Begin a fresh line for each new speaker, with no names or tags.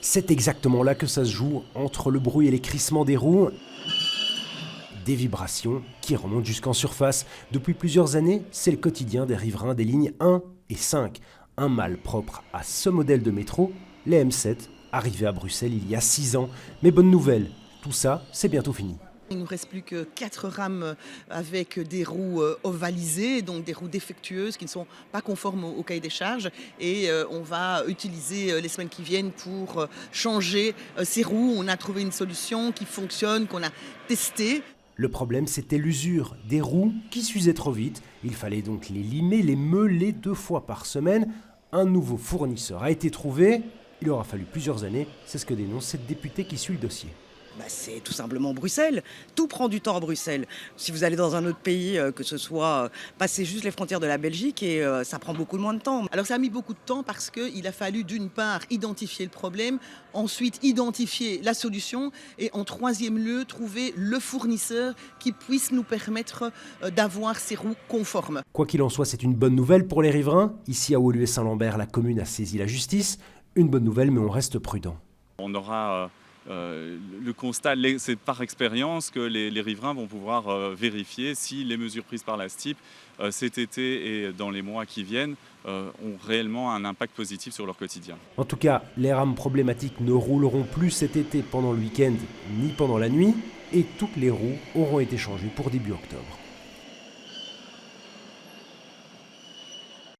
C'est exactement là que ça se joue, entre le bruit et les crissements des roues. Des vibrations qui remontent jusqu'en surface. Depuis plusieurs années, c'est le quotidien des riverains des lignes 1 et 5. Un mal propre à ce modèle de métro, les M7, arrivés à Bruxelles il y a 6 ans. Mais bonne nouvelle, tout ça, c'est bientôt fini.
Il ne nous reste plus que 4 rames avec des roues ovalisées, donc des roues défectueuses qui ne sont pas conformes au cahier des charges. Et on va utiliser les semaines qui viennent pour changer ces roues. On a trouvé une solution qui fonctionne, qu'on a testée.
Le problème, c'était l'usure, des roues qui s'usaient trop vite. Il fallait donc les limer, les meuler 2 fois par semaine. Un nouveau fournisseur a été trouvé. Il aura fallu plusieurs années, c'est ce que dénonce cette députée qui suit le dossier.
C'est tout simplement Bruxelles. Tout prend du temps à Bruxelles. Si vous allez dans un autre pays, que ce soit passer juste les frontières de la Belgique, et ça prend beaucoup moins de temps.
Alors ça a mis beaucoup de temps parce qu'il a fallu d'une part identifier le problème, ensuite identifier la solution et en troisième lieu trouver le fournisseur qui puisse nous permettre d'avoir ces roues conformes.
Quoi qu'il en soit, c'est une bonne nouvelle pour les riverains. Ici à Woluwe-Saint-Lambert, la commune a saisi la justice. Une bonne nouvelle, mais on reste prudent.
On aura le constat, c'est par expérience que les riverains vont pouvoir vérifier si les mesures prises par la STIP cet été et dans les mois qui viennent ont réellement un impact positif sur leur quotidien.
En tout cas, les rames problématiques ne rouleront plus cet été pendant le week-end ni pendant la nuit et toutes les roues auront été changées pour début octobre.